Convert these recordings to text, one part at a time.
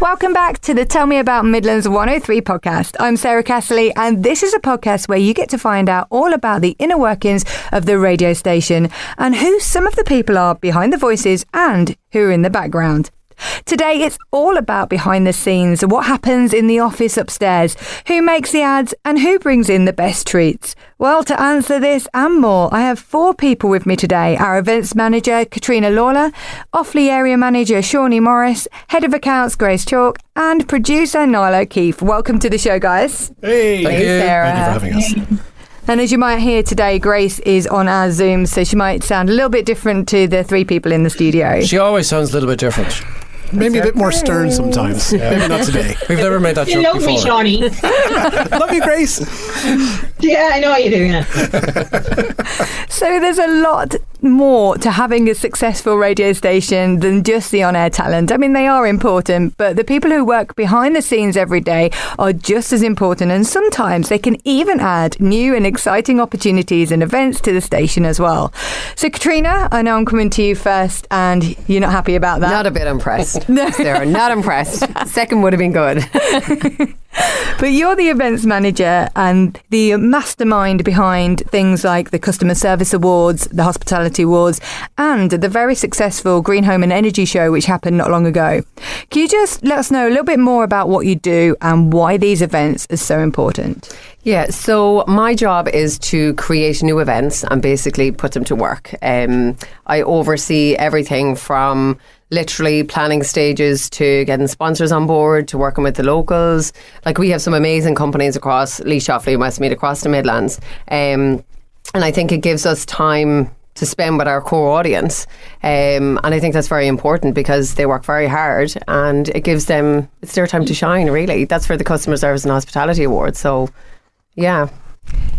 Welcome back to the Tell Me About Midlands 103 podcast. I'm Sarah Castley, and this is a podcast where you get to find out all about the inner workings of the radio station and who some of the people are behind the voices and who are in the background. Today, it's all about behind the scenes, what happens in the office upstairs, who makes the ads and who brings in the best treats. Well, to answer this and more, I have 4 people with me today. Our events manager, Catriona Lawlor, Offaly area manager, Seanie Morris, head of accounts, Grace Chalke, and producer, Niall O'Keefe. Welcome to the show, guys. Hey, Thank you, Sarah. Thank you for having us. And as you might hear today, Grace is on our Zoom, so she might sound a little bit different to the 3 people in the studio. She always sounds a little bit different. Maybe a bit more stern sometimes. Yeah. Maybe not today. We've never made that joke love before. Me, Seanie. Love you, Grace. Yeah, I know what you're doing. Yeah. So there's a lot more to having a successful radio station than just the on-air talent. I mean, they are important, but the people who work behind the scenes every day are just as important, and sometimes they can even add new and exciting opportunities and events to the station as well. So Catriona, I know I'm coming to you first, and you're not happy about that. Not a bit impressed. Sarah, not impressed. Second would have been good. But you're the events manager and the mastermind behind things like the Customer Service Awards, the Hospitality Awards, and the very successful Green Home and Energy Show, which happened not long ago. Can you just let us know a little bit more about what you do and why these events are so important? Yeah, so my job is to create new events and basically put them to work. I oversee everything from literally planning stages to getting sponsors on board to working with the locals. Like, we have some amazing companies across Laois, Offaly and Westmeath, across the Midlands. And I think it gives us time to spend with our core audience. And I think that's very important because they work very hard and it gives them, it's their time to shine, really. That's for the Customer Service and Hospitality Awards. So, yeah.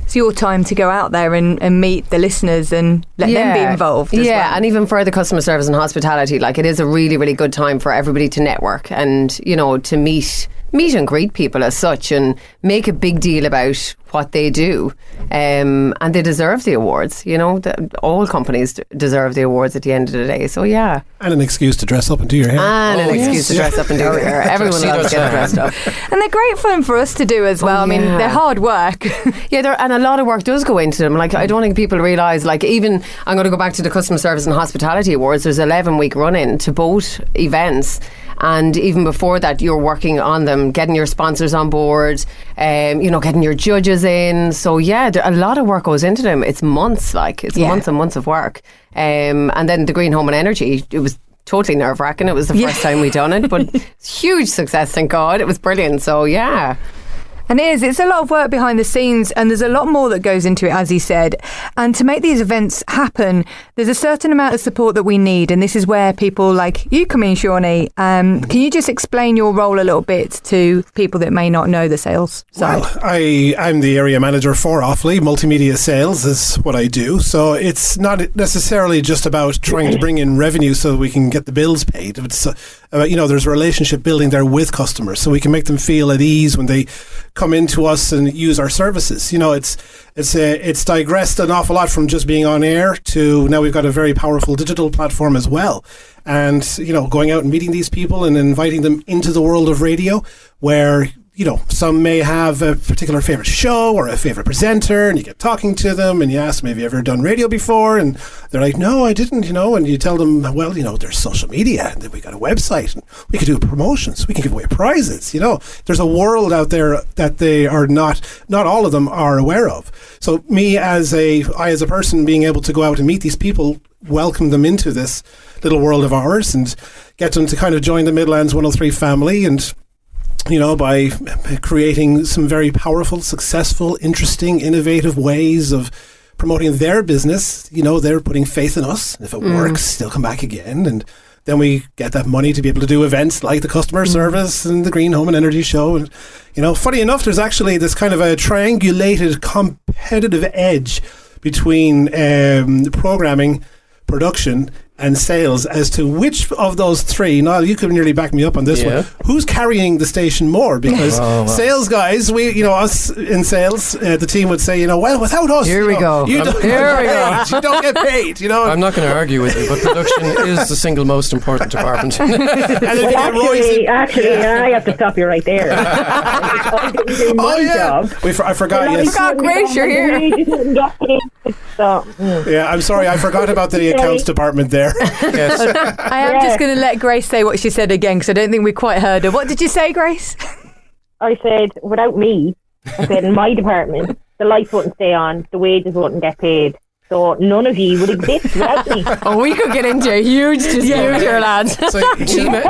It's your time to go out there and meet the listeners and let them be involved as well. And even for the customer service and hospitality, like, it is a really, really good time for everybody to network and, you know, to meet and greet people as such and make a big deal about what they do. And they deserve the awards, you know. All companies deserve the awards at the end of the day. So, yeah. And an excuse to dress up and do your hair. And an excuse to dress up and do your hair. Everyone loves getting dressed up. And they're great fun for us to do as well. I mean, they're hard work. Yeah, and a lot of work does go into them. Like, I don't think people realise, like, even, I'm going to go back to the Customer Service and Hospitality Awards, there's 11-week run-in to both events. And even before that, you're working on them, getting your sponsors on board, you know, getting your judges in. So, yeah, a lot of work goes into them. It's months, months and months of work. And then the Green Home and Energy, it was totally nerve-wracking. It was the first time we'd done it, but huge success, thank God. It was brilliant. So, yeah. And it's a lot of work behind the scenes, and there's a lot more that goes into it, as he said. And to make these events happen, there's a certain amount of support that we need, and this is where people like you come in, Seanie. Can you just explain your role a little bit to people that may not know the sales side? Well, I'm the area manager for Offaly. Multimedia sales is what I do. So it's not necessarily just about trying to bring in revenue so that we can get the bills paid. It's you know, there's a relationship building there with customers, so we can make them feel at ease when they come into us and use our services. You know, it's digressed an awful lot from just being on air to now we've got a very powerful digital platform as well. And, you know, going out and meeting these people and inviting them into the world of radio where, you know, some may have a particular favourite show or a favourite presenter, and you get talking to them and you ask them, have you ever done radio before? And they're like, no, I didn't, you know, and you tell them, well, you know, there's social media and then we got a website and we could do promotions, we can give away prizes, you know. There's a world out there that they are not all of them are aware of. So I as a person being able to go out and meet these people, welcome them into this little world of ours and get them to kind of join the Midlands 103 family, and you know, by creating some very powerful, successful, interesting, innovative ways of promoting their business. You know, they're putting faith in us. If it works, they'll come back again. And then we get that money to be able to do events like the Customer Service and the Green Home and Energy Show. And, you know, funny enough, there's actually this kind of a triangulated competitive edge between programming, production, and sales as to which of those three, Niall, you could nearly back me up on this one, who's carrying the station more? Because sales guys, us in sales, the team would say, well, without us, here we go. You don't get paid. I'm not going to argue with you, but production is the single most important department. Actually, I have to stop you right there. I didn't do my job. I forgot. Yes. Grace, you're here. Yeah, I'm sorry, I forgot about the accounts department there. Yes. I am just going to let Grace say what she said again because I don't think we quite heard her. What did you say, Grace? I said, without me, I said in my department, the lights wouldn't stay on, the wages wouldn't get paid. So none of you would exist without me. We could get into a huge dispute here, lads. So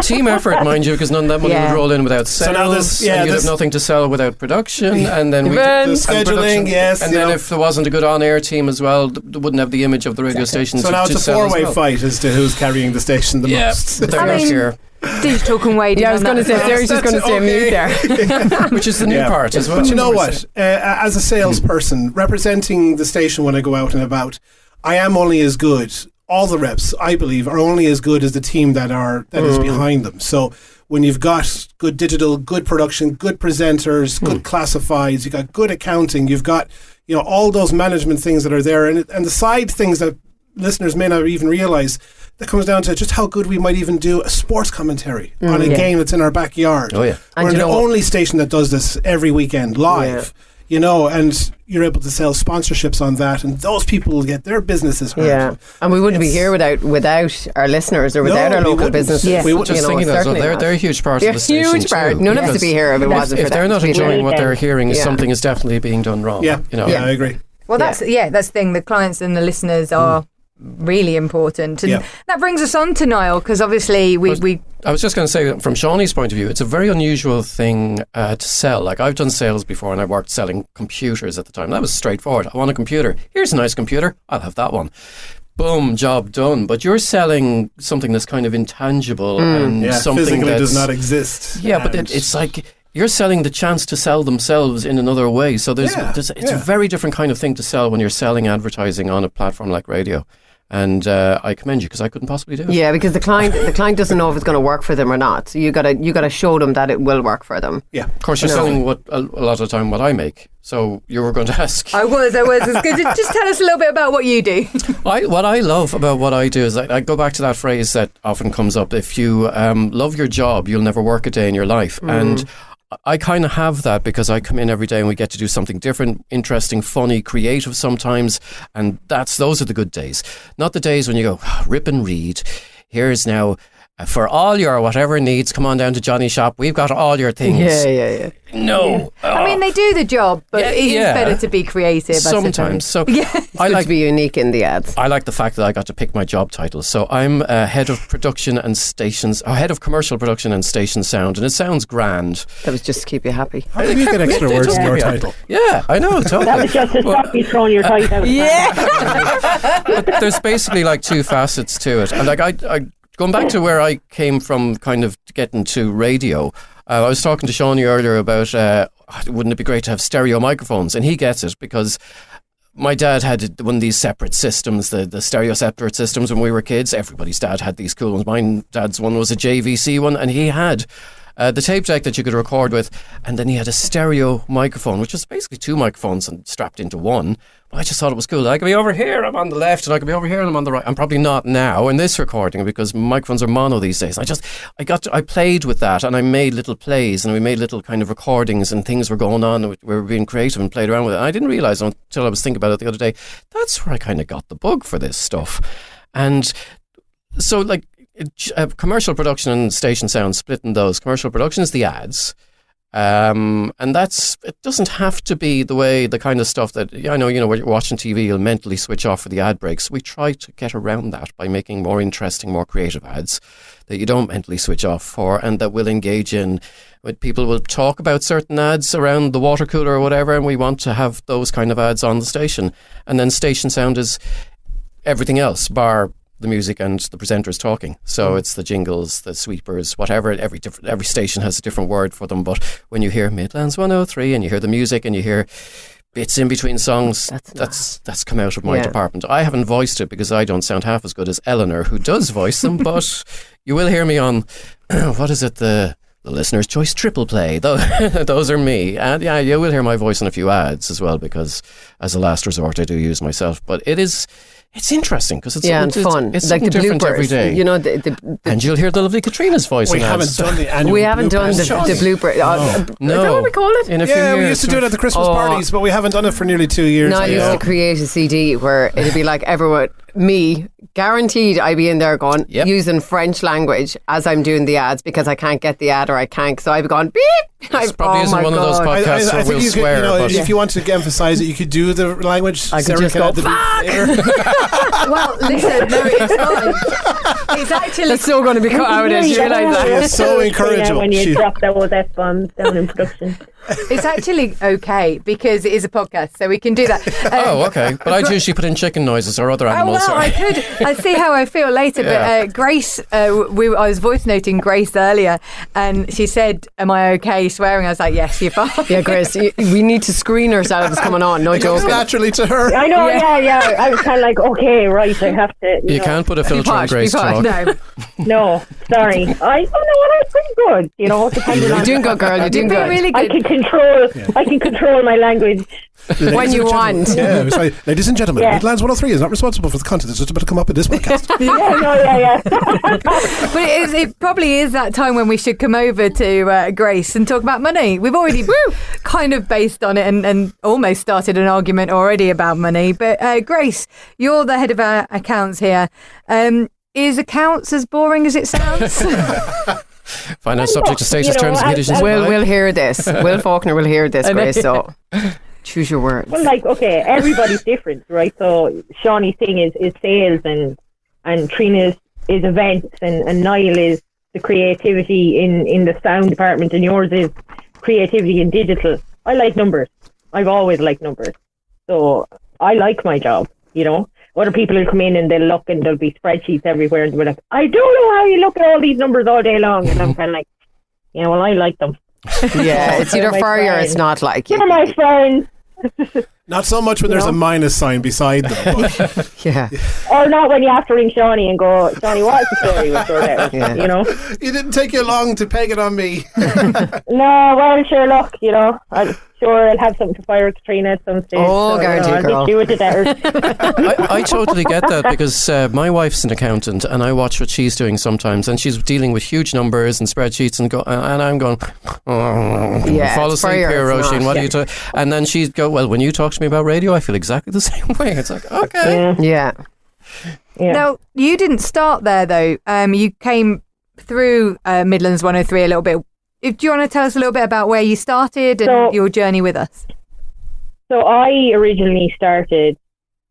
team effort, mind you, because none of that money would roll in without sales. So now and you'd have nothing to sell without production, and then scheduling, yes. And then if there wasn't a good on-air team as well, they wouldn't have the image of the radio station. So now it's a four-way fight as to who's carrying the station the most. They're not here. Digital can wait. I was going to say, Sarah's just going to say mute there. Which is the new part as well. But you know what? As a salesperson, representing the station when I go out and about, I am only as good. All the reps, I believe, are only as good as the team that is behind them. So when you've got good digital, good production, good presenters, good classifieds, you've got good accounting, you've got all those management things that are there, and the side things that listeners may not even realise. That comes down to just how good we might even do a sports commentary on a game that's in our backyard. Oh, yeah. We're the only station that does this every weekend live, and you're able to sell sponsorships on that, and those people will get their businesses heard. Yeah, and we wouldn't be here without our listeners or without our local businesses. Yeah. We wouldn't. Just thinking that, they're a huge part of the station. They're a huge part. None of us would be here if it wasn't for if they're not enjoying what they're hearing, something is definitely being done wrong. Yeah, I agree. Well, that's the thing. The clients and the listeners are really important, and that brings us on to Niall, because obviously I was just going to say, from Shawnee's point of view, it's a very unusual thing to sell. Like, I've done sales before, and I worked selling computers at the time. That was straightforward. I want a computer. Here's a nice computer. I'll have that one. Boom, job done. But you're selling something that's kind of intangible and something physically that does not exist. Yeah, but it's like you're selling the chance to sell themselves in another way. So it's a very different kind of thing to sell when you're selling advertising on a platform like radio. And I commend you, because I couldn't possibly do it. Yeah, because the client doesn't know if it's going to work for them or not. So you gotta show them that it will work for them. Yeah, of course you're selling what a lot of the time what I make. So you were going to ask. I was. It's good. Just tell us a little bit about what you do. What I love about what I do is I go back to that phrase that often comes up: if you love your job, you'll never work a day in your life. And I kind of have that, because I come in every day and we get to do something different, interesting, funny, creative sometimes, and those are the good days. Not the days when you go, rip and read. Here's now, for all your whatever needs, come on down to Johnny's shop. We've got all your things. Yeah. No. Yeah. I mean, they do the job, but it is better to be creative. Sometimes. So it's good to be unique in the ads. I like the fact that I got to pick my job title. So I'm head of production and stations, head of commercial production and station sound, and it sounds grand. That was just to keep you happy. How do you get extra words in your title? Yeah, I know, totally. That was just to stop you throwing your title out. Yeah. But there's basically like two facets to it. And like I going back to where I came from, kind of getting to radio, I was talking to Shawnee earlier about wouldn't it be great to have stereo microphones? And he gets it, because my dad had one of these separate systems, the stereo separate systems when we were kids. Everybody's dad had these cool ones. My dad's one was a JVC one, and he had the tape deck that you could record with, and then he had a stereo microphone, which was basically two microphones and strapped into one. But I just thought it was cool. I could be over here, I'm on the left, and I could be over here, and I'm on the right. I'm probably not now in this recording, because microphones are mono these days. I played with that, and I made little plays, and we made little kind of recordings, and things were going on, and we were being creative and played around with it. And I didn't realise until I was thinking about it the other day, that's where I kind of got the bug for this stuff. And so, like, commercial production and station sound, splitting those. Commercial production is the ads, and it doesn't have to be the kind of stuff that I know. When you're watching TV, you'll mentally switch off for the ad breaks. We try to get around that by making more interesting, more creative ads that you don't mentally switch off for, and that will engage in. When people will talk about certain ads around the water cooler or whatever, and we want to have those kind of ads on the station. And then station sound is everything else, bar the music and the presenters talking. So it's the jingles, the sweepers, whatever. Every station has a different word for them. But when you hear Midlands 103 and you hear the music and you hear bits in between songs. That's come out of my department. I haven't voiced it because I don't sound half as good as Eleanor, who does voice them. But you will hear me on what is it, the Listener's Choice Triple Play. Those are me. And yeah, you will hear my voice in a few ads as well, because as a last resort I do use myself. But it's interesing because it's fun. It's like something the different bloopers, every day. You know, and you'll hear the lovely Catriona's voice. We haven't done the annual. We haven't done the blooper. No. Is that what we call it? In a few years. We used to do it at the Christmas parties, but we haven't done it for nearly 2 years. No, I used to create a CD where it'd be like everyone, me, guaranteed I'd be in there going, using French language as I'm doing the ads because I can't get the ad or I can't. So I'd be going, beep. It's probably isn't one of those podcasts where we'll swear. If you wanted to emphasise it, you could do the language. I could just go, Well, listen, no, it's fine. It's actually... It's still going to be cut out, as you realise that. It's so encouraging. When you drop those F-bombs down in production. It's actually okay because it is a podcast, so we can do that. Okay. But I'd usually put in chicken noises or other animals. I could. I'd see how I feel later. But Grace, I was voice noting Grace earlier, and she said, "Am I okay swearing?" I was like, "Yes, you're fine." Yeah, Grace, we need to screen ourselves coming on. No joking. Naturally to her. I know. Yeah. I was kind of like, okay, right. I have to. You can't put a filter on Grace talk. No, sorry. I'm pretty good. You know, depending on. You're doing good, girl. You're doing good. Really good. I can control my language. When you want. Yeah, it's like, ladies and gentlemen, Midlands 103 is not responsible for the content that's just about to come up in this podcast. But it probably is that time when we should come over to Grace and talk about money. We've already kind of based on it and almost started an argument already about money. But Grace, you're the head of our accounts here. Is accounts as boring as it sounds? Finance subject to status, terms and conditions. We'll hear this. Will Faulkner will hear this, Grace. So choose your words. Well, okay, everybody's different, right? So Seanie's thing is sales, and Trina's is events, and Niall is the creativity in the sound department, and yours is creativity in digital. I like numbers. I've always liked numbers, so I like my job. You know, other people will come in and they'll look and there'll be spreadsheets everywhere, and we're like, I don't know how you look at all these numbers all day long, and I'm kind of like, well, I like them. Yeah, it's either for you or it's not like you. They're my friends. Not so much when there's a minus sign beside them. But yeah. Or not when you have to ring Seanie and go, Seanie, what's the story with your letter? Yeah. You know? It didn't take you long to peg it on me. No, well, sure, look, you know, I'm sure I'll have something to fire Catriona at some stage. Oh, guarantee, girl. I'll do it to I totally get that because my wife's an accountant and I watch what she's doing sometimes, and she's dealing with huge numbers and spreadsheets and I'm going, fall asleep here, Roisin, what are you talking? And then she'd go, well, when you talk to me about radio, I feel exactly the same way. It's like, okay. Yeah. Now, you didn't start there though. You came through Midlands 103 a little bit. Do you want to tell us a little bit about where you started and your journey with us? So I originally started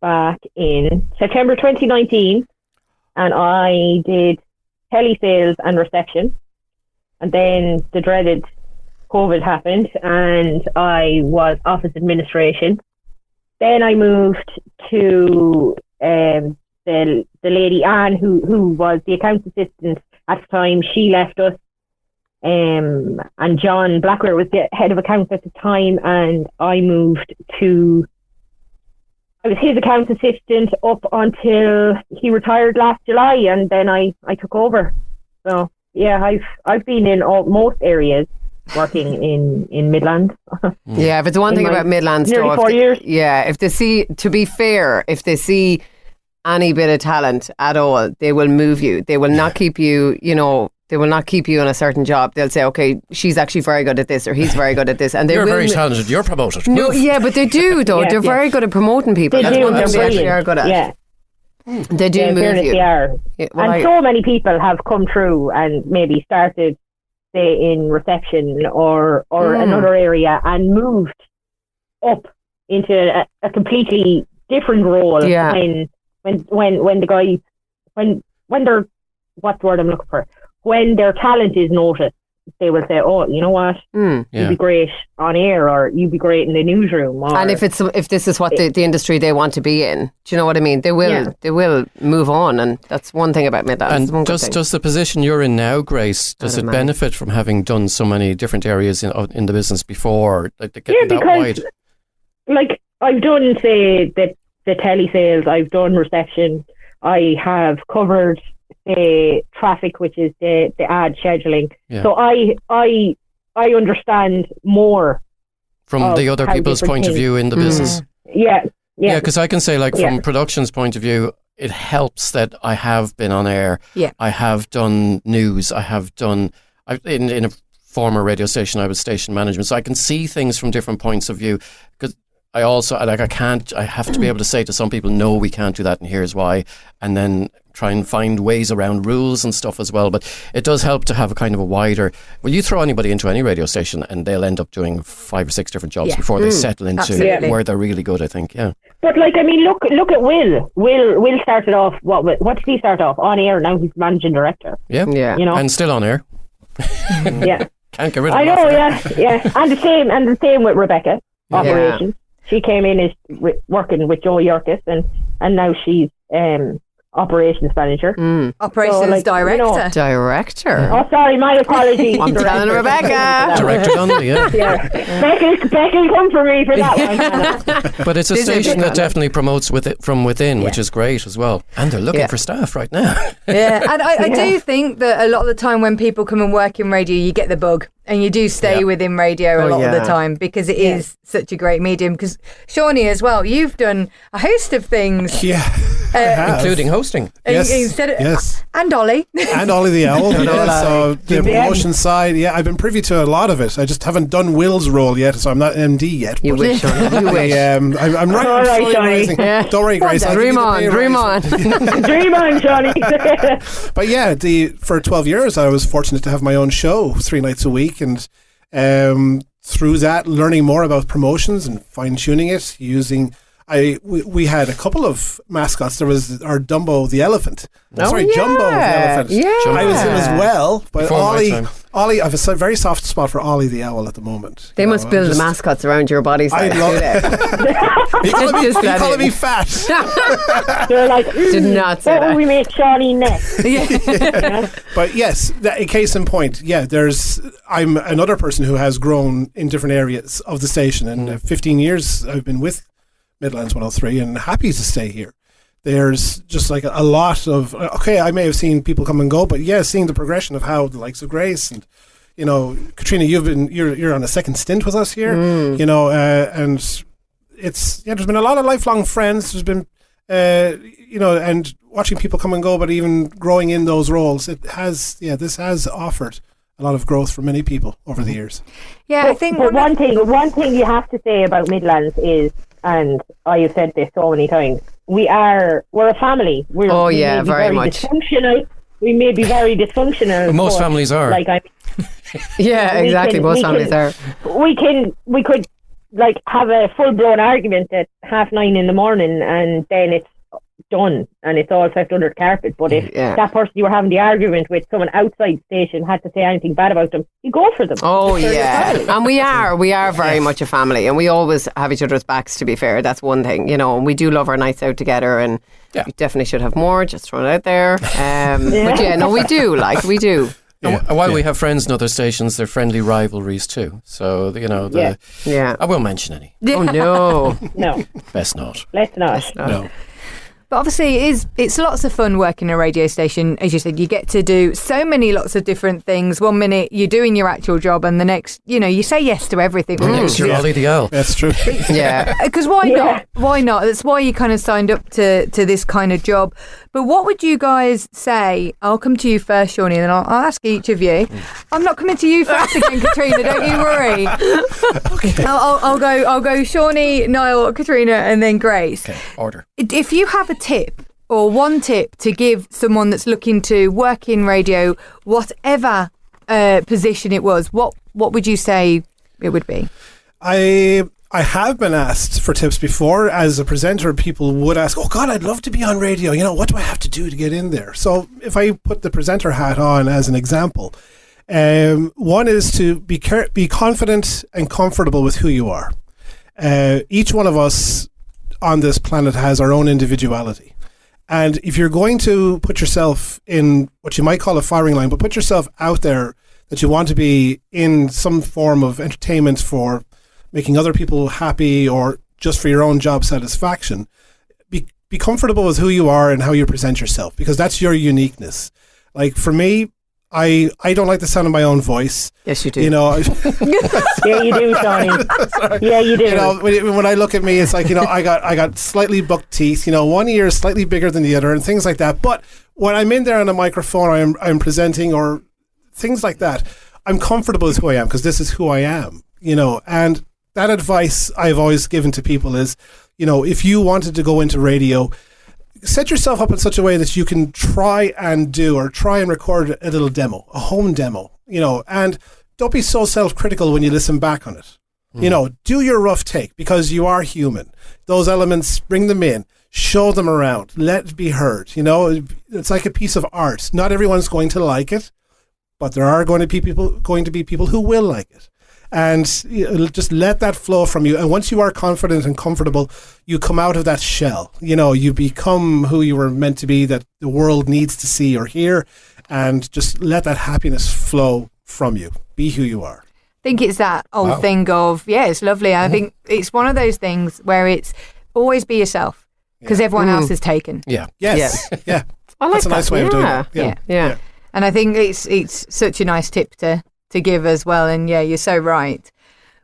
back in September 2019, and I did telesales and reception. And then the dreaded COVID happened and I was office administration. Then I moved to the lady Anne, who was the accounts assistant at the time. She left us. And John Blackwell was the head of accounts at the time, and I moved to. I was his accounts assistant up until he retired last July, and then I took over. So yeah, I've been in most areas working in Midlands. Yeah, but the one thing about Midlands, nearly 4 years. Yeah, if they see, to be fair, if they see any bit of talent at all, they will move you. They will not keep you, they will not keep you on a certain job. They'll say, okay, she's actually very good at this, or he's very good at this. And you're very talented. You're promoted. No, yeah, but they do, though. They're very good at promoting people. They That's do. one thing They're they actually are good at. Yeah. They do move you. They are. Yeah, and so many people have come through and maybe started, say, in reception or another area and moved up into a completely different role. Yeah. When the guy, when they're, what's the word I'm looking for? When their talent is noticed, they will say, oh, you know what, you'd be great on air, or you'd be great in the newsroom. And if this is what the industry they want to be in, do you know what I mean? They will move on, and that's one thing about Midlands. And does the position you're in now, Grace, does it benefit from having done so many different areas in the business before? Like, getting that wide? like I've done, say, the telesales, I've done reception, I have covered traffic, which is the ad scheduling. Yeah. So I understand more From the other how people's different point of things- view in the business. Yeah. Yeah, because I can say, like, from Yeah. production's point of view, it helps that I have been on air. Yeah. I have done news. In a former radio station, I was station management. So I can see things from different points of view. Because I have to be able to say to some people, no, we can't do that, and here's why. And then try and find ways around rules and stuff as well. But it does help to have a kind of a wider... Well, you throw anybody into any radio station and they'll end up doing 5 or 6 different jobs Yeah. before they settle into Absolutely. where they're really good, I think. Yeah. But like, I mean, look at Will. Will started off, what did he start off? On air, now he's managing director. Yeah. Yeah. You know? And still on air. Yeah. Can't get rid of I them know, after. yeah. And the same with Rebecca, operations. She came in as working with Joe Yerkes, and now she's operations manager. Operations So, like, director. you know- Director. Oh, sorry, my apologies. I'm telling Rebecca. Director Donnelly, yeah. Yeah. Becky come for me for that one. But it's a This is a station big that one. definitely promotes with it from within, which is great as well. And they're looking Yeah. for staff right now. Yeah, and I do think that a lot of the time when people come and work in radio, you get the bug and you do stay Yeah. within radio a lot of the yeah. time because it is such a great medium. Because Seanie as well, you've done a host of things, Yeah, I have. Including hosting. Yes, instead of, yes. and Ollie. And Ollie the Owl. Yeah, so the Yeah. promotion side, I've been privy to a lot of it. I just haven't done Will's role yet, so I'm not MD yet. You but wish, Sean. You wish. I'm right. All I'm right, slowly Johnny. rising. Yeah. Don't worry, Grace. I'll give you Dream the on, pay dream rise. on. Dream on, Johnny. But yeah, for 12 years, I was fortunate to have my own show 3 nights a week, and through that, learning more about promotions and fine tuning it. We had a couple of mascots. There was our Dumbo the elephant. Jumbo the elephant. Yeah. I was in as well. But Before my time. Ollie, I have a very soft spot for Ollie the owl at the moment. They You must know, build just- the mascots around your body. I love You calling Just let calling it. me fat? They're like, Did not say what will that. we make Johnny next? But yes, a case in point. Yeah, I'm another person who has grown in different areas of the station, and 15 years I've been with Midlands 103 and happy to stay here. There's just like a lot of, I may have seen people come and go, but seeing the progression of how the likes of Grace and, Catriona, you're on a second stint with us here, and there's been a lot of lifelong friends. There's been, and watching people come and go, but even growing in those roles, this has offered a lot of growth for many people over the years. Yeah, I think But one thing you have to say about Midlands is, and I have said this so many times, we're a family. We may be very much. dysfunctional. We may be very dysfunctional. Most but, families are. Like, Yeah, We exactly. can- Most we families can- are. we could like have a full blown argument at 9:30 in the morning, and then it's done and it's all swept under the carpet. But if that person you were having the argument with, someone outside station, had to say anything bad about them, you go for them. Oh They're your yeah, family. and we are very much a family, and we always have each other's backs. To be fair, that's one thing, and we do love our nights out together, and we definitely should have more. Just throwing it out there, but we do. We do. And while we have friends in other stations, they're friendly rivalries too. So I won't mention any. Oh no, No, Best not. let's not. No. But obviously, it's lots of fun working a radio station. As you said, you get to do lots of different things. 1 minute you're doing your actual job, and the next, you say yes to everything. Next, you're Ollie the Owl. That's true. yeah. Because why not? Why not? That's why you kind of signed up to this kind of job. But what would you guys say? I'll come to you first, Seanie, and then I'll ask each of you. I'm not coming to you first again, Catriona. Don't you worry. Okay. I'll go Seanie, Niall, Catriona, and then Grace. Okay, order. If you have a tip or one tip to give someone that's looking to work in radio, whatever position it was, what would you say it would be? I have been asked for tips before. As a presenter, people would ask, "Oh God, I'd love to be on radio. What do I have to do to get in there?" So if I put the presenter hat on as an example, one is to be confident and comfortable with who you are. Each one of us on this planet has our own individuality. And if you're going to put yourself in what you might call a firing line, but put yourself out there that you want to be in some form of entertainment for making other people happy or just for your own job satisfaction. Be comfortable with who you are and how you present yourself, because that's your uniqueness. Like for me, I don't like the sound of my own voice. Yes, you do. You know, Yeah, you do, Seanie. Yeah, you do. you know, when I look at me, it's like, you know, I got slightly bucked teeth. You know, one ear is slightly bigger than the other, and things like that. But when I'm in there on a microphone, I'm presenting or things like that, I'm comfortable with who I am, because this is who I am. You know, and that advice I've always given to people is, you know, if you wanted to go into radio, set yourself up in such a way that you can try and record a little demo, a home demo, you know, and don't be so self-critical when you listen back on it. You know, do your rough take, because you are human. Those elements, bring them in, show them around, let it be heard. You know, it's like a piece of art. Not everyone's going to like it, but there are going to be people who will like it. And you know, just let that flow from you. And once you are confident and comfortable, you come out of that shell. You know, you become who you were meant to be, that the world needs to see or hear, and just let that happiness flow from you. Be who you are. I think it's that old thing of, it's lovely. I think it's one of those things where it's always be yourself, because everyone else is taken. Yeah. Yes. Yeah. I like That's a nice way of doing it. Yeah. And I think it's such a nice tip to give as well. And you're so right.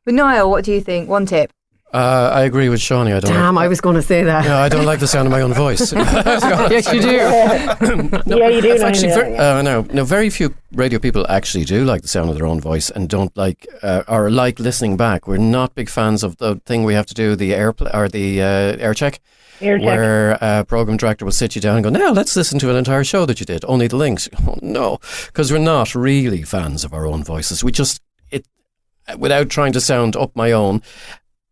But Niall, what do you think? One tip. I agree with Seanie. I was going to say that. No, I don't like the sound of my own voice. Yes, you do. Yeah, you do. No, very few radio people actually do like the sound of their own voice and don't like or like listening back. We're not big fans of the thing we have to do, the air check. Where a program director will sit you down and go, now let's listen to an entire show that you did, only the links. Oh, no, because we're not really fans of our own voices. We just, without trying to sound up my own,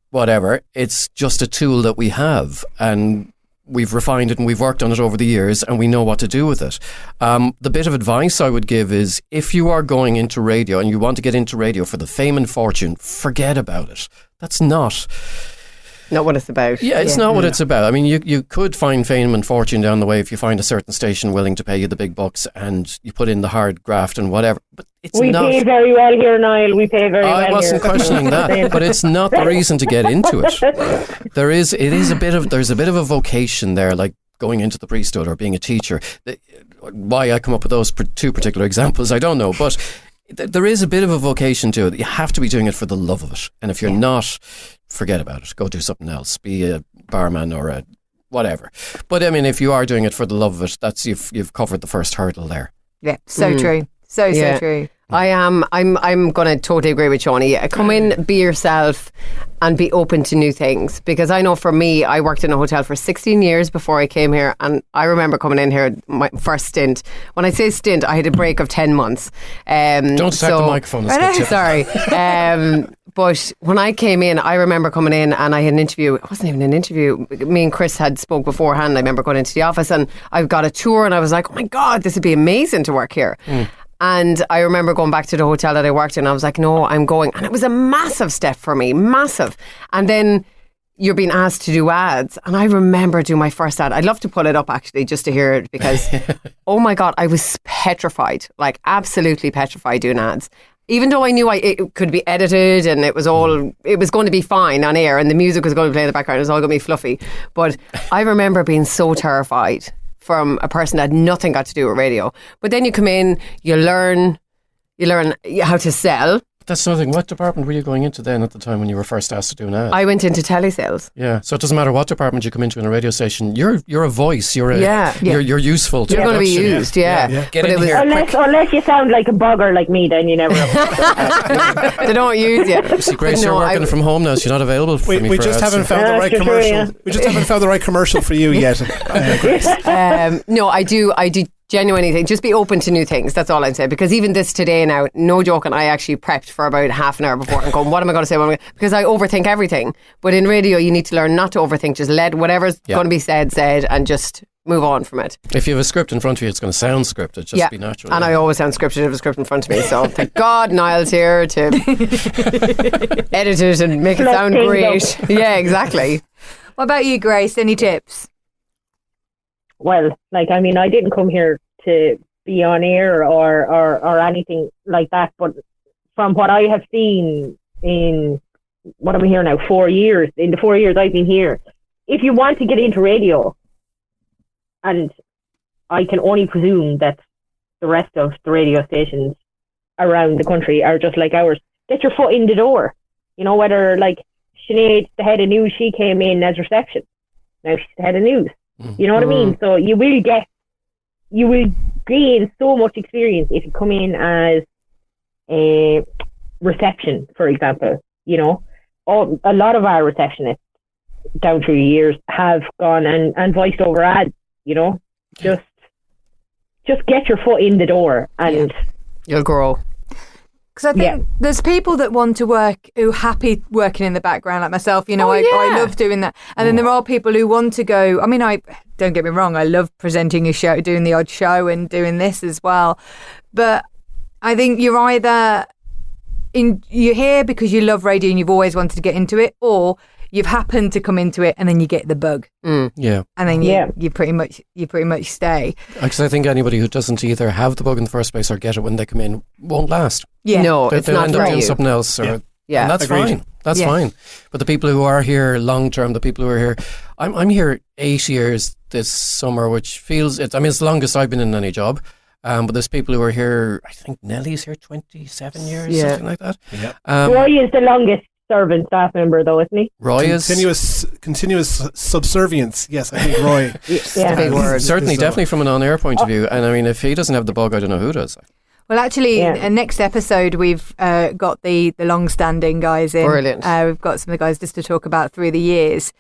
whatever, it's just a tool that we have, and we've refined it and we've worked on it over the years, and we know what to do with it. The bit of advice I would give is, if you are going into radio and you want to get into radio for the fame and fortune, forget about it. That's not what it's about. Yeah, it's not what it's about. I mean, you could find fame and fortune down the way if you find a certain station willing to pay you the big bucks and you put in the hard graft and whatever. But we pay very well here, Niall. We pay very well here. I wasn't questioning that, but it's not the reason to get into it. There's a bit of a vocation there, like going into the priesthood or being a teacher. Why I come up with those two particular examples, I don't know, but there is a bit of a vocation to it. You have to be doing it for the love of it. And if you're not, forget about it. Go do something else. Be a barman or a whatever. But I mean, if you are doing it for the love of it, that's you've covered the first hurdle there. Yeah, so true. So true. I'm going to totally agree with Seanie. Come in, be yourself, and be open to new things. Because I know for me, I worked in a hotel for 16 years before I came here, and I remember coming in here, my first stint. When I say stint, I had a break of 10 months. Don't attack the microphone. Sorry. But when I came in, I remember coming in and I had an interview. It wasn't even an interview. Me and Chris had spoke beforehand. I remember going into the office and I got a tour and I was like, oh my God, this would be amazing to work here. And I remember going back to the hotel that I worked in. I was like, no, I'm going. And it was a massive step for me, massive. And then you're being asked to do ads. And I remember doing my first ad. I'd love to pull it up actually just to hear it because, oh my God, I was petrified, like absolutely petrified doing ads. Even though I knew it could be edited and it was going to be fine on air and the music was going to play in the background, it was all going to be fluffy. But I remember being so terrified from a person that had nothing got to do with radio. But then you come in, you learn how to sell. That's something. What department were you going into then at the time when you were first asked to do an ad? I went into telesales. Yeah, so it doesn't matter what department you come into in a radio station. You're a voice. You're useful. To you're going to be used. Yeah. Get in here. Unless you sound like a bugger like me, then you never. They don't use you. See, Grace, you're working from home now, so you're not available for me. We just haven't found the right commercial. We just haven't found the right commercial for you yet. Grace. No, I do genuinely think just be open to new things. That's all I'd say. Because even this today now, no joking, I actually prepped for about half an hour before and going, what am I going to say? Because I overthink everything. But in radio, you need to learn not to overthink. Just let whatever's going to be said, and just move on from it. If you have a script in front of you, it's going to sound scripted. Just be natural. And I always sound scripted if I have a script in front of me. So thank God Niall's here to edit it and make it sound great. Yeah, exactly. What about you, Grace? Any tips? Well, I didn't come here to be on air or anything like that, but from what I have seen in what am I here now? 4 years. In the 4 years I've been here, if you want to get into radio, and I can only presume that the rest of the radio stations around the country are just like ours, get your foot in the door. You know, whether like Sinead, the head of news, she came in as reception. Now she's the head of news. You know what I mean? So you will gain so much experience if you come in as a reception, for example. You know, a lot of our receptionists down through the years have gone and voiced over ads. You know, just get your foot in the door and you'll grow. Because I think there's people that want to work who are happy working in the background, like myself. You know, I love doing that. And then there are people who want to go. I mean, don't get me wrong, I love presenting a show, doing the odd show and doing this as well. But I think you're either you're here because you love radio and you've always wanted to get into it, or you've happened to come into it and then you get the bug. Yeah. And then you pretty much stay. Because I think anybody who doesn't either have the bug in the first place or get it when they come in won't last. Yeah. No, it's They'll not end for up doing you. something else. And that's Agreed. fine. That's fine. But the people who are here long term, the people who are here, I'm here 8 years this summer, which feels, it's the longest I've been in any job. But there's people who are here, I think Nellie's here 27 years, something like that. Yeah. Roy is the longest serving staff member, though, isn't he? Roy is continuous subservience. Yes, I think Roy. Big word. certainly, definitely from an on-air point of view. And I mean, if he doesn't have the bug, I don't know who does. Well, actually, next episode we've got the long-standing guys in. Brilliant. We've got some of the guys just to talk about through the years,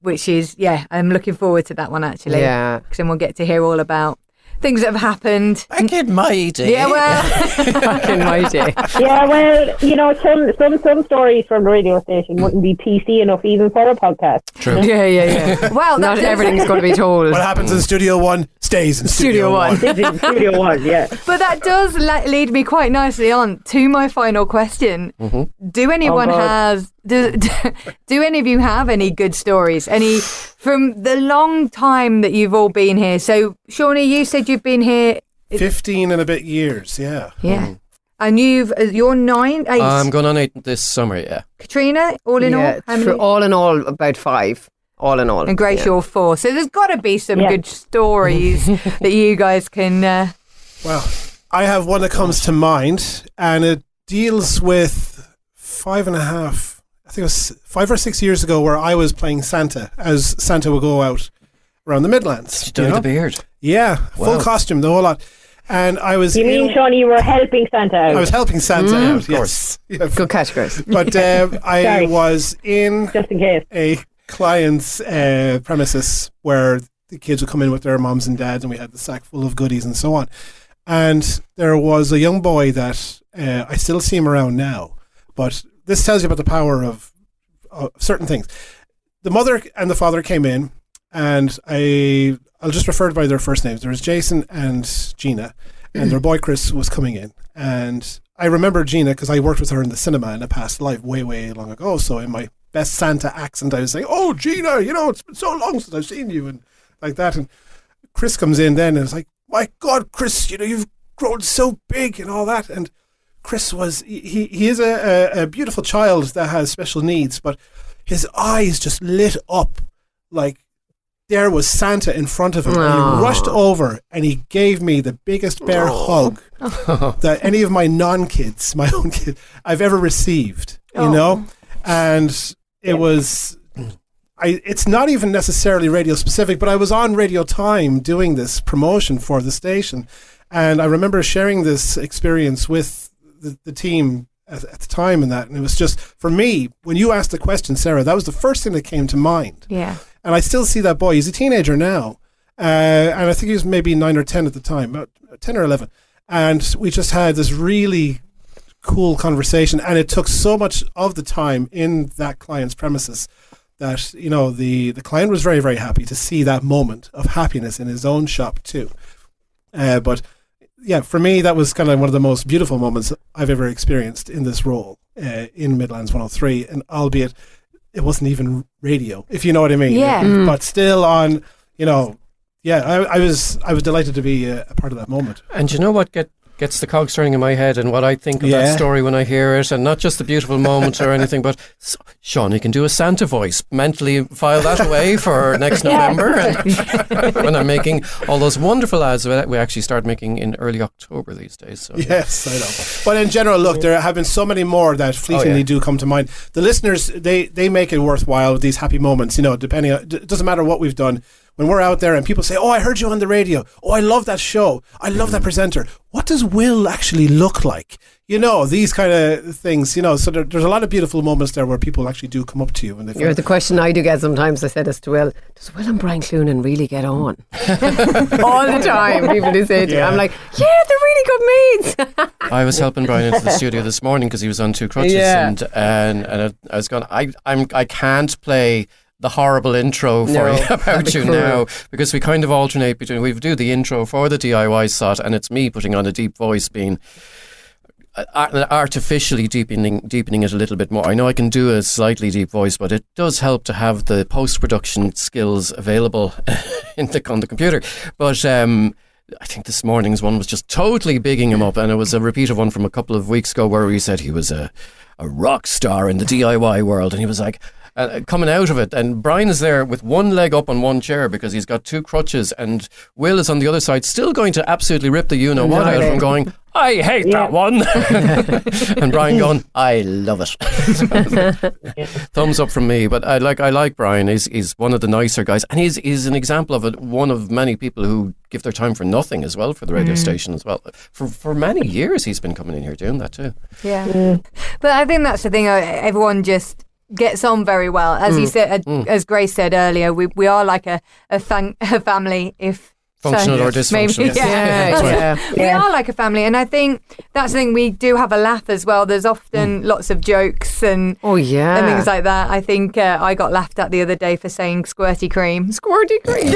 which is I'm looking forward to that one actually. Yeah, because then we'll get to hear all about things that have happened. Back in my day. Yeah, well, back in my day. Yeah, well, you know, some stories from the radio station wouldn't be PC enough even for a podcast. True. Yeah. well, Not everything's going to be told. What happens in Studio One stays in Studio One. This is Studio One, yeah. But that does lead me quite nicely on to my final question. Mm-hmm. Do anyone do any of you have any good stories? Any from the long time that you've all been here? So, Shawnee, you said you've been here 15 and a bit years, yeah. Yeah. And you're 8. I'm going on 8 this summer, yeah. Katrina, all in all? How many? All in all, about 5. All in all. And Grace, you're 4. So there's got to be some good stories that you guys can... Well, I have one that comes to mind, and it deals with 5.5... I think it was 5 or 6 years ago, where I was playing Santa, as Santa would go out around the Midlands. She dyed the beard. Yeah, full costume, the whole lot. And I was... You mean, Sean, you were helping Santa out? I was helping Santa out, of course. Yeah. Good catch, Grace. But I was in just in case. a client's premises where the kids would come in with their moms and dads, and we had the sack full of goodies and so on. And there was a young boy that I still see him around now, but this tells you about the power of certain things. The mother and the father came in, and I'll just refer by their first names. There was Jason and Gina, and their boy Chris was coming in. And I remember Gina because I worked with her in the cinema in a past life way, way long ago. So in my best Santa accent, I was saying, "Oh, Gina, you know, it's been so long since I've seen you," and like that. And Chris comes in then, and it's like, "My God, Chris, you know, you've grown so big and all that." And Chris he is a beautiful child that has special needs, but his eyes just lit up like there was Santa in front of him. And he rushed over and he gave me the biggest bear hug that any of my non-kids, my own kid, I've ever received, you know? And it was... it's not even necessarily radio specific, but I was on Radio Time doing this promotion for the station, and I remember sharing this experience with the team at the time, and it was just, for me, when you asked the question, Sarah, that was the first thing that came to mind. Yeah. And I still see that boy. He's a teenager now, and I think he was maybe 9 or 10 at the time, about 10 or 11, and we just had this really cool conversation, and it took so much of the time in that client's premises that, you know, the client was very, very happy to see that moment of happiness in his own shop too. But yeah, for me, that was kind of one of the most beautiful moments I've ever experienced in this role in Midlands 103, and albeit it wasn't even radio, if you know what I mean. Yeah. But still I was delighted to be a part of that moment. And you know what gets the cogs turning in my head and what I think of that story when I hear it, and not just the beautiful moment or anything, but Sean, you can do a Santa voice. Mentally file that away for next November, and when I'm making all those wonderful ads that we actually start making in early October these days. So, yes, I know. But in general, look, there have been so many more that fleetingly do come to mind. The listeners, they make it worthwhile with these happy moments. You know, depending on, it doesn't matter what we've done. When we're out there and people say, "Oh, I heard you on the radio. Oh, I love that show. I love that presenter. What does Will actually look like?" You know, these kind of things, you know. So there's a lot of beautiful moments there where people actually do come up to you. And You're the question I do get sometimes. I said this to Will. Does Will and Brian Cloonan really get on? All the time, people do say to me. I'm like, yeah, they're really good mates. I was helping Brian into the studio this morning because he was on two crutches, and I was going, I can't play the horrible intro for you about you now, because we kind of alternate between, we do the intro for the DIY slot and it's me putting on a deep voice, being artificially deepening it a little bit more. I know I can do a slightly deep voice, but it does help to have the post-production skills available on the computer. But I think this morning's one was just totally bigging him up, and it was a repeat of one from a couple of weeks ago where he said he was a rock star in the DIY world, and he was like, coming out of it, and Brian is there with one leg up on one chair because he's got two crutches, and Will is on the other side still going to absolutely rip the you-know-what out of him, going, "I hate that one." And Brian going, "I love it." Thumbs up from me. But I like Brian. He's one of the nicer guys, and he's an example of it, one of many people who give their time for nothing as well for the radio station as well. For many years he's been coming in here doing that too. Yeah. But I think that's the thing, everyone just gets on very well. As you said, as Grace said earlier, we are like a family, if functional or dysfunctional. Maybe, we are like a family, and I think that's the thing. We do have a laugh as well. There's often lots of jokes and and things like that. I think I got laughed at the other day for saying squirty cream. Squirty cream.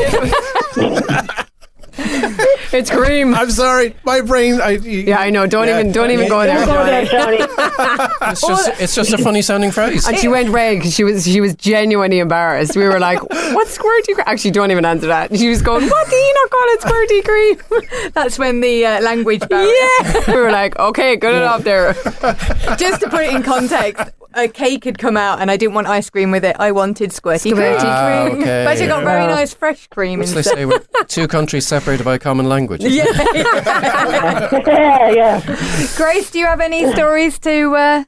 It's cream. I'm sorry, my brain. I know. Don't even go there. Don't go there, Johnny. It's just a funny sounding phrase. And she went red because she was genuinely embarrassed. We were like, "What's squirty cream?" Actually, don't even answer that. She was going, "What do you not call it squirty cream?" That's when the language barrier. Yeah. We were like, "Okay, good enough there." Just to put it in context, a cake had come out and I didn't want ice cream with it. I wanted squirty cream. Okay. But I got very nice fresh cream. As they say, we're two countries separated by a common language. Yeah. Grace, do you have any stories to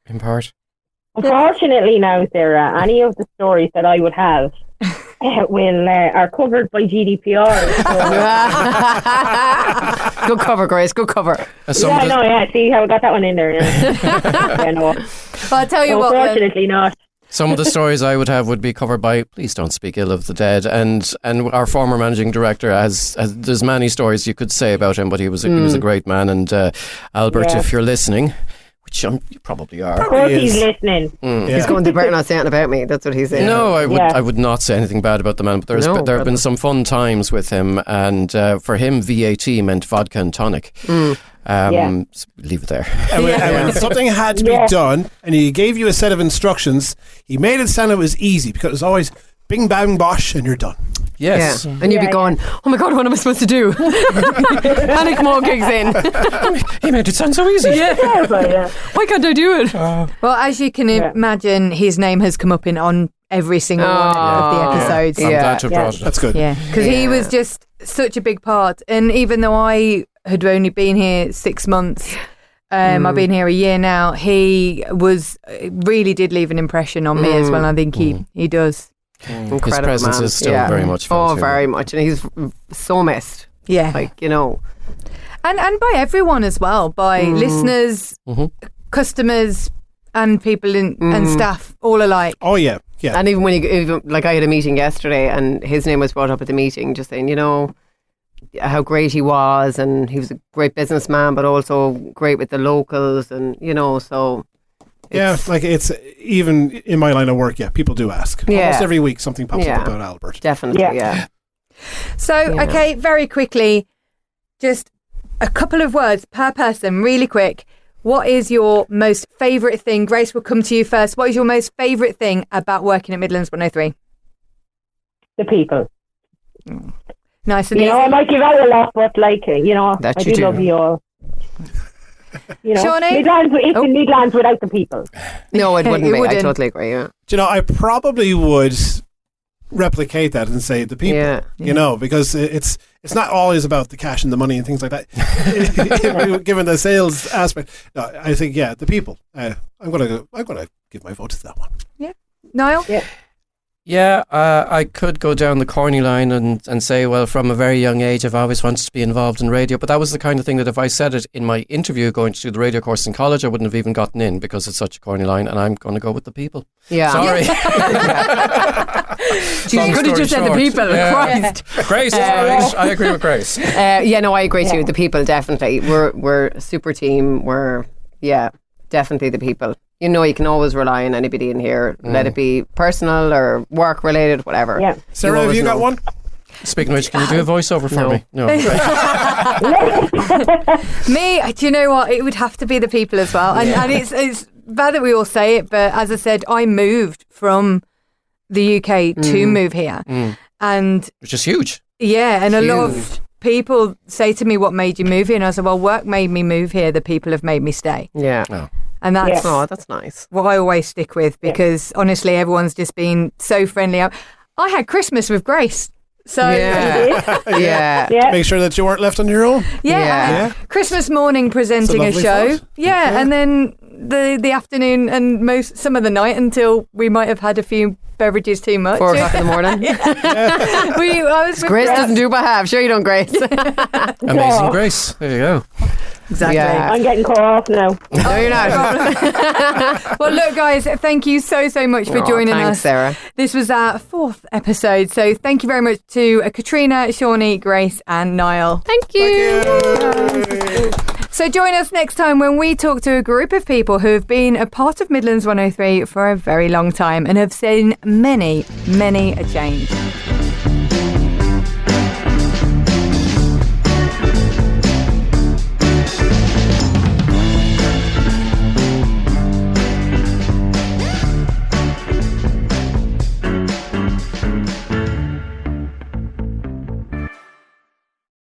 impart? Unfortunately now, Sarah, any of the stories that I would have are covered by GDPR. So. Good cover, Grace. Good cover. See how I got that one in there. No. Well, I'll tell you what. Unfortunately not. Some of the stories I would have would be covered by "Please don't speak ill of the dead," and our former managing director has there's many stories you could say about him, but he was a great man. And Albert, if you're listening, which you probably are, of course he's listening. He's going to better not say anything about me. That's what he's saying. No, I would not say anything bad about the man. But there have been some fun times with him, and for him, VAT meant vodka and tonic. Leave it there. And when something had to be done and he gave you a set of instructions, he made it sound it was easy, because it was always bing bang bosh and you're done. Yes. Yeah. And you'd be going, "Oh my God, what am I supposed to do?" Panic mode kicks in. He made it sound so easy. Why can't I do it? Well, as you can imagine, his name has come up on every single one of the episodes. I'm glad to have brought it. That's good. Yeah, because he was just such a big part. And even though I had only been here 6 months, I've been here a year now, he really did leave an impression on me as well. And I think he does. His presence is still very much felt. Oh, very much. And he's so missed. Yeah. Like, you know. And by everyone as well, by listeners, customers, and people and staff all alike. Oh, yeah. Yeah. And even like I had a meeting yesterday and his name was brought up at the meeting, just saying, you know, how great he was, and he was a great businessman, but also great with the locals, and, you know, so... it's even in my line of work, people do ask. Almost every week something pops up about Albert. Definitely, So, okay, very quickly, just a couple of words per person, really quick. What is your most favourite thing? Grace, will come to you first. What is your most favourite thing about working at Midlands 103? The people. Nice and easy. I might give out a lot, but I do love you all. You know, Shawnee? Midlands, it's the Midlands without the people. No, it wouldn't It be. I wouldn't. totally agree. Yeah. Do you know, I probably would replicate that and say the people. Yeah. You know, because it's not always about the cash and the money and things like that. Given the sales aspect, no, I think the people. I'm gonna give my vote to that one. Niall? Yeah. Yeah, I could go down the corny line and say, well, from a very young age, I've always wanted to be involved in radio. But that was the kind of thing that if I said it in my interview going to do the radio course in college, I wouldn't have even gotten in because it's such a corny line. And I'm going to go with the people. Yeah. Sorry. You could have just said the people. Christ. Grace is right. I agree with Grace. No, I agree too. The people, definitely. We're a super team. Definitely the people. You know, you can always rely on anybody in here. Let it be personal or work related, whatever. Yeah. Sarah, have you got one? Speaking of which, can you do a voiceover for me? No. Me, do you know what? It would have to be the people as well. And it's bad that we all say it, but as I said, I moved from the UK to move here. And Which is huge. yeah, and a lot of people say to me, what made you move here? And I said, well, work made me move here. The people have made me stay. Yeah. Oh. And that's Oh, that's nice. what I always stick with because honestly, everyone's just been so friendly. I had Christmas with Grace. So Yeah. Make sure that you weren't left on your own. yeah. Christmas morning presenting a lovely show. thought. Yeah, and then the afternoon and some of the night until we might have had a few beverages too much. 4 o'clock in the morning. I was with Grace doesn't do by half. Sure you don't, Grace. Amazing Grace. There you go. Exactly. Yeah. I'm getting cut off now. No, you're not. Well, look, guys, thank you so much for joining thanks, us. Sarah. This was our 4th episode, so thank you very much to Catriona, Shawnee, Grace, and Niall. Thank you. So join us next time when we talk to a group of people who have been a part of Midlands 103 for a very long time and have seen many, many a change.